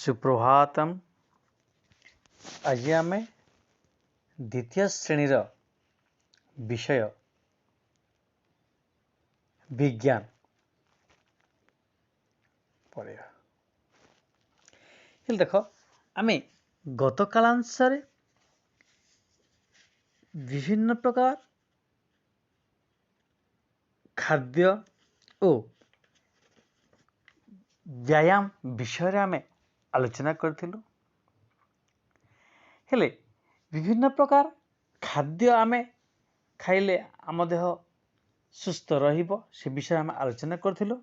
सुप्रभातम। आज आम द्वितीय श्रेणीर विषय विज्ञान पढ़ा। देख आम गत कालांश विभिन्न प्रकार खाद्य और व्यायाम विषय आम आलोचना करथिलु। हेले विभिन्न प्रकार खाद्य आम खाइले आम देह सुस्थ रहिबो से विषय आम आलोचना करथिलु।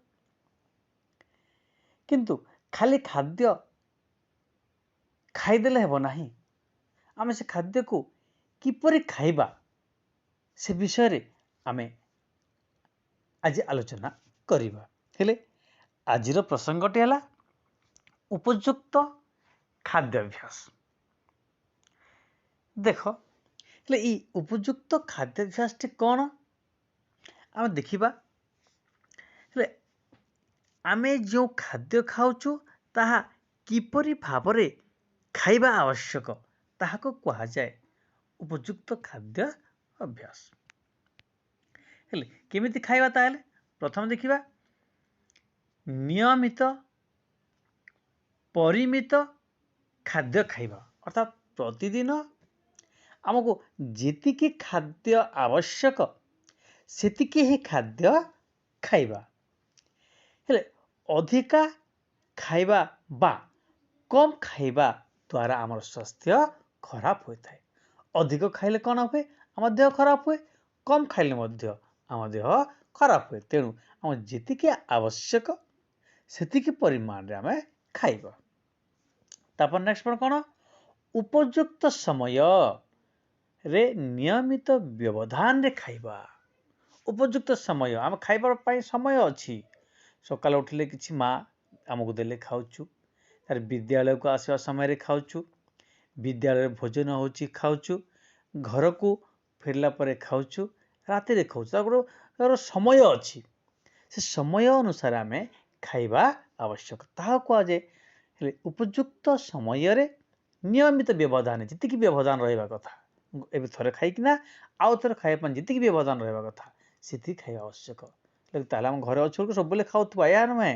किंतु खाली खाद्य खाइदेले हेबो नाही, आम से खाद्य को किपरि खाइबा से विषय रे आम आज आलोचना करिबा। हेले आजिर प्रसंगटी है उपयुक्त खाद्याभ्यास। देख हेले ई उपयुक्त खाद्याभ्यास कौन आम देखिबा। हेले आमे जो खाद्य खाउछु ताहा किपरि भावरे खाइबा आवश्यक ताहाको कहा जाए उपयुक्त खाद्य अभ्यास। हेले केमिति खाइबा ताहेले प्रथम देखिबा नियमित परिमित खाद्य खाइबा, अर्थात प्रतिदिन आमको जेतिकी खाद्य आवश्यक सेतिकी ही खाद्य खाइबा। हेले अधिका खाइबा बा कम खाइबा द्वारा आमर स्वास्थ्य खराब होता है। अधिक खाइले कौन हुए आम देह खराब हुए, कम खाइले मध्य आम देह खराब हुए। तेणु आम जेतिकी आवश्यक सेतिकी परिमाण रे आम खाइबा। तापर नेक्स्ट पर कौन उपयुक्त समय रे नियमित व्यवधान रे खाइबा। उपयुक्त समय आम खाइबार पाई समय अच्छी। सकाल उठिले किछि माँ आमको देले खाउछु, तार विद्यालय को आसवा समय रे खाउछु, विद्यालय भोजन होची खाउछु, घर को फेरला परे खाउछु, राति रे खाउछु। तार समय अच्छी, से समय अनुसार आम खाइबा आवश्यक ताहा कह जाए। हेले उपयुक्त समय रे नियमित व्यवधान जितिकी व्यवधान रहिबा कथा, एबे थरे खाइकिना आउ थरे खाइबा जितिकी व्यवधान रहिबा कथा सेति खाइबा आवश्यक। ताहले हम घरे अच्छु सब बेले खाउथबा या नुहे,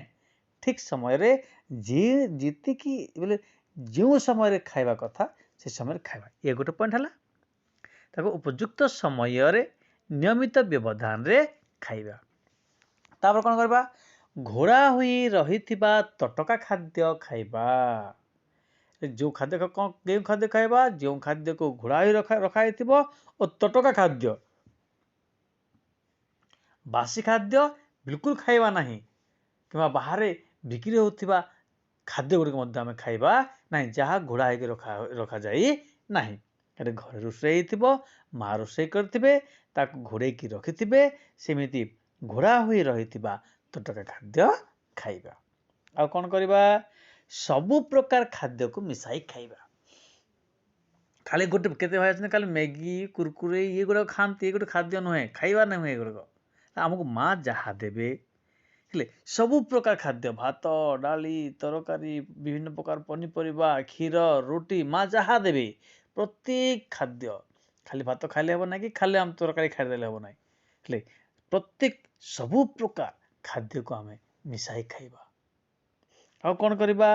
ठीक समय रे जे जितिकी बोले जो समय रे खाइबा कथा से समय रे खाइबा। ये गोटे पॉइंट हला ताको उपयुक्त समय रे नियमित व्यवधान रे खाइबा। तापर कोन करबा घोड़ा हुई रहिथिबा तटका खाद्य खाइबा। जो खाद्य के खाद्य खाइबा जो खाद्य को घोड़ा हुई रखा थिबो और तटका खाद्य, बासी खाद्य बिल्कुल खाइबा नहीं कि बाहर बिक्री होथिबा खाद्य गुड़िक मध्य आम खाइबा नहीं जहाँ घोड़ा होकर रखा जाए नहीं। घर रोषे थिबो माँ रोषे करथिबे ताको घोड़ेकी रखिथिबे सेमिति घोड़ा हुई रहिथिबा तटका खाद्य खाइबा। आ कौन करिबा सबु प्रकार खाद्य को मिसाई खाइबा। खाली गोटे केते भाई अछन खाली मैगी कुरकुरे ये गुड़ा खाते, ये गोटे खाद्य नुहे, खाइबा नहीं हुए गुड़क। आमको माँ जहाँ देबे हेले सबु प्रकार खाद्य भात डाली तरकारी विभिन्न प्रकार पनीपरिबा क्षीर रोटी माँ जहाँ देबे प्रत्येक खाद्य खाली भात खाइले हेबो ना कि खाली आम तरकारी खाइदेले हेबो ना। हेले प्रत्येक सबु प्रकार खाद्य को आम मिसाई खाइबा। आ कौन करिबा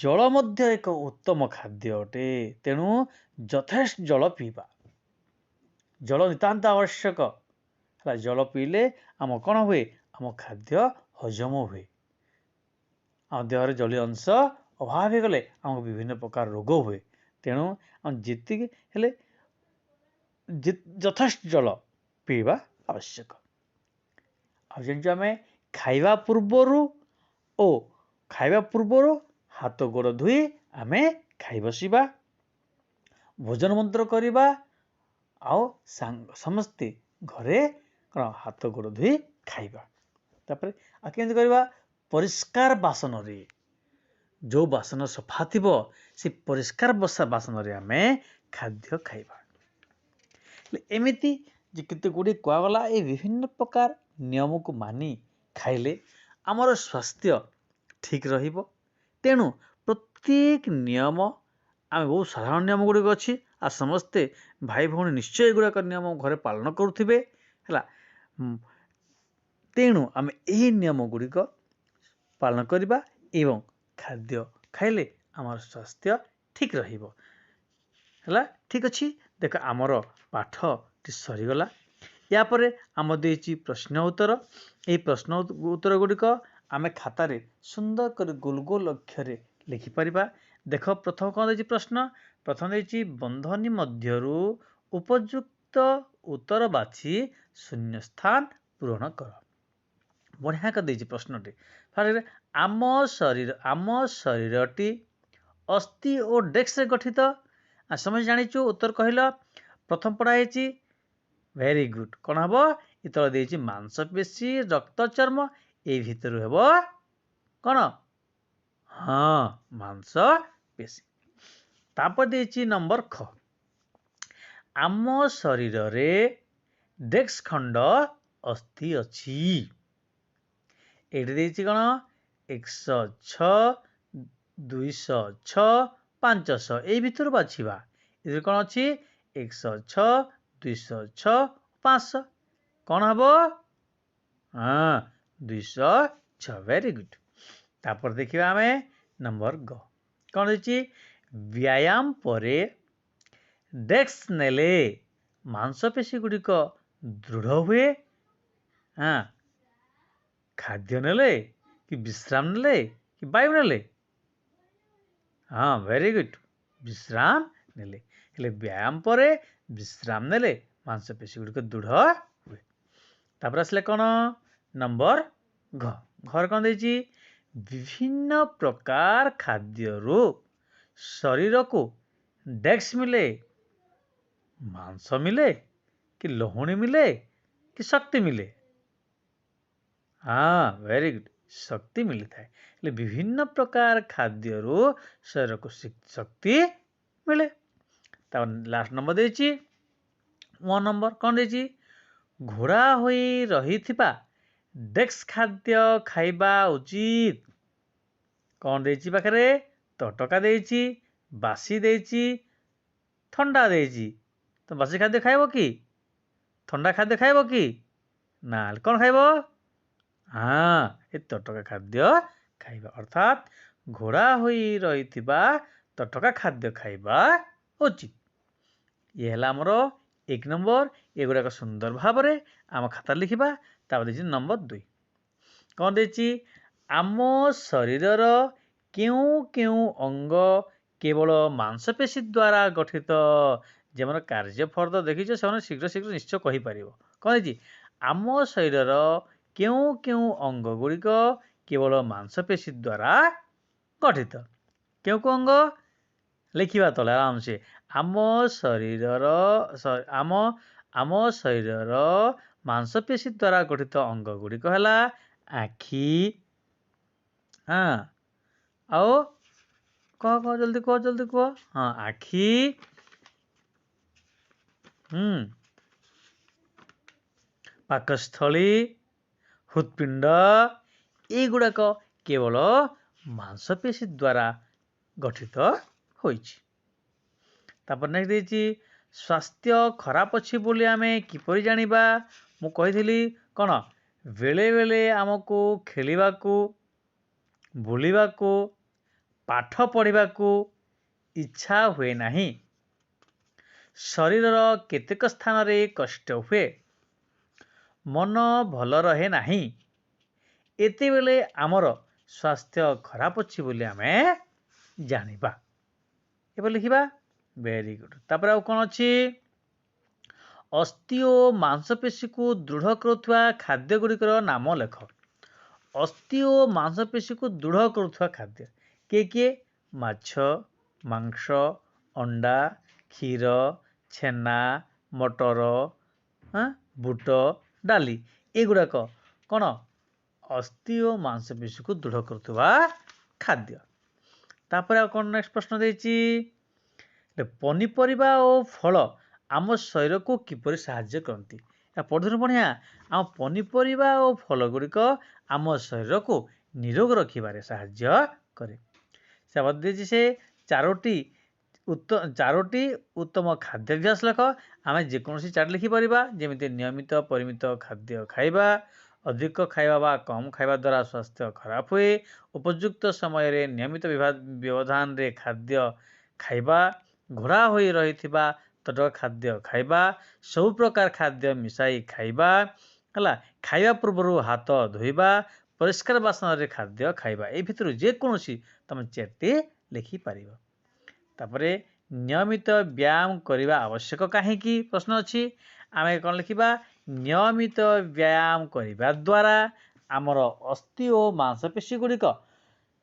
जल मध्य एक उत्तम खाद्य अटे, तेणु यथेष्ट जल पीबा। जल नितांत आवश्यक। जल पीले आम कौन हुए आम खाद्य हजम हुए। आम देह जलीय अंश अभाव हो गले आमको विभिन्न प्रकार रोग हुए। तेणु आम जीति हेले यथेष्ट जल पीबा आवश्यक। आम खाइबा पूर्वर हाथ गोड़ धुई आम खाई बसिबा, भोजन मंत्र करिबा, आओ समस्ते घरे हाथ गोड़ धुई खाइबा। तापर केमती करबा परिष्कार बासन रे, जो बासन सफा थिबो से परिष्कार बासन रे आम खाद्य खाइबा। एमिति जे केते गुडी कहगला ए विभिन्न प्रकार नियम को मानी खाइले आमर स्वास्थ्य ठीक रहिबो। तेणु प्रत्येक नियम आम बहुत साधारण नियम गुड़िक अच्छी आ समस्ते भाई भौणी निश्चय एगुड़ाक नियम घरे पालन करुवे है। तेणु आम यही नियम गुड़िक पालन करवा एवं खाद्य खाइले आमर स्वास्थ्य ठीक रहिबो है। ठीक अच्छी देख आमर पाठ टी सरीगला यापर आम देची प्रश्न उत्तर ये प्रश्न उत्तर गुड़िक आम खातार सुंदर कर गोल गोल अक्षर लिखिपर। देख प्रथम कौन देती प्रश्न प्रथम देती बंधनी मध्यरु उपयुक्त उत्तर बाछि शून्य स्थान पूरण कर। बढ़िया कर देती प्रश्नटी फास्ट आम शरीरटी अस्थि और डेस्क से गठित समझ जाचु उत्तर कहल प्रथम पढ़ाई वेरी गुड कौन हम इतर देती मांसपेशी रक्त चर्म ये भितर हेब कौन हाँ मांसपेशी। तापर देती नंबर ख आम शरीर रे डेस्क खंड अस्थि अच्छी ये कौन 106 206 500 ये भितर बाछिबा ये कौन अच्छी 106 206 500 कौन हम हाँ 206 वेरी गुड। तापर देखिए आम नंबर ग कौन देखिए व्यायाम परे डेस्क नेले मांसपेशी गुड़िक दृढ़ हुए हाँ खाद्य नेले कि विश्राम नेले कि वायु नेले हाँ वेरी गुड विश्राम नेले हेले व्यायाम परे विश्राम नेले मांसपेशी गुड़िक दृढ़ हुए। तापर आसले कौन नंबर घ घर कौन देची विभिन्न प्रकार खाद्यरू शरीर को डेस्क मिले मांस मिले कि लहुणी मिले कि शक्ति मिले हाँ वेरी गुड शक्ति मिली था विभिन्न प्रकार खाद्यरू शरीर को शक्ति मिले। लास्ट नंबर देची 1 नंबर कौन देची घोड़ा होई रही थिबा डेस्क खाद्य खाइबा उचित कौन देची पाखरे तटका देची बासी देची ठंडा देची तो बासी खाद्य खाइबो कि ठंडा खाद्य खाइबो कि ना कौन खाइबो हाँ ये तटका खाद्य खाइबा अर्थात घोड़ा होई रही थिबा तटका खाद्य खाइबा उचित। ये है आमर 1 नंबर ये गुड़ाक सुंदर भाव में आम खाता लिखा। तापर देखिए नंबर 2 कौन देची आम शरीर क्यों क्यों अंग केवल मांसपेशी द्वारा गठित जमन कार्य फर्द देखीच से शीघ्र शीघ्र निश्चय कहीपर कौन देची आम शरीर क्यों क्यों अंग गुड़िक केवल मांसपेशी द्वारा गठित क्यों क्यों अंग लिखा तले आराम से आम शरीर आम शरीर मांसपेशी द्वारा गठित अंग गुड़िक है आखि हाँ आओ कह जल्दी कह हाँ आखि पाकस्थली हृत्पिंड एगुड़ाक केवल मांसपेशी द्वारा गठित होइछि। तापर नेक्स्ट देछि स्वास्थ्य खराब अछि बोली आमे किपरि जानिबा मु कहिथिली कोन बेले बेले आमको खेलिबाकू बुलिबाकू पाठ पढ़िबाकू इच्छा हुए नाही शरीर केतेक स्थान रे कष्ट हुए मन भल रहे नाही एते बेले आमर स्वास्थ्य खराब अछि बोली आमे जानिबा ए लिखिबा वेरी गुड। तापर आउ कोन अछि अस्थि और मांसपेशी को दृढ़ करुवा खाद्य गुड़िकर नाम लेख। अस्थि और मांसपेशी को दृढ़ करुवा खाद्य किए माछ मांस अंडा क्षीर छेना मटर बुट डाली एगुड़ाक कौन अस्थि और मांसपेशी को दृढ़ करुवा खाद्य। तापर आ कौन नेक्स्ट प्रश्न देछि पनीपरिबा और फल आम शरीर को किपरि साहाय्य करती पढ़ु बढ़िया आम पनीपरिबा और फल गुड़िक आम शरीर को निरोग रखिबारे साहाय्य करे जवाब देछि से चारोटी उत्तम खाद्याभ्यास लेख। आम जेकोसी 4 लिखिपर जमी नियमित परिमित खाद्य खाइबा, अधिक खाइबा बा कम खाइबा द्वारा स्वास्थ्य खराब हुए, उपयुक्त समय रे नियमित व्यवधान रे खाद्य खाइबा, घोड़ा होई रहिथिबा तटका खाद्य खाइबा, सब प्रकार खाद्य मिसाई खाइबा हला, खाइबा पूर्व हाथ धोइबा, परिष्कार बासन रे खाद्य खाइबा। ए भितर जेकोसी तुम 4टी लिखिपर। तापरे नियमित व्यायाम करने आवश्यक कहीं प्रश्न अच्छी आम कौन लिखा नियमित व्यायाम करने द्वारा आमर अस्थि और मांसपेशी गुड़िक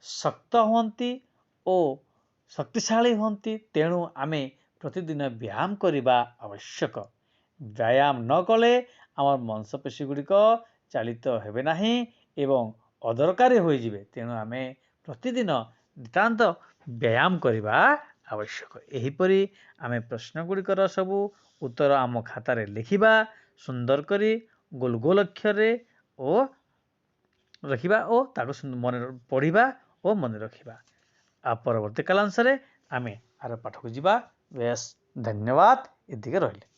शक्त हुंती और शक्तिशाली हुंती। तेणु आम प्रतिदिन व्यायाम करने आवश्यक। व्यायाम न कले आमर मांसपेशी गुड़िक चालित हेबे नाही एवं अदरकारी हो जिवे। तेणु आम प्रतिदिन नितांत व्यायाम करने आवश्यक। एहीपरि आमे प्रश्न गुड़िकर सबू उत्तर आम खातार लिखा सुंदर करी गोल गोल अक्षर ओ रखिबा ओ ताको मन पढ़िबा ओ मन रखिबा। आ परवर्ती कालांश रे आमे आर पाठ को जिबा। बेस धन्यवाद। एदिके रहिले।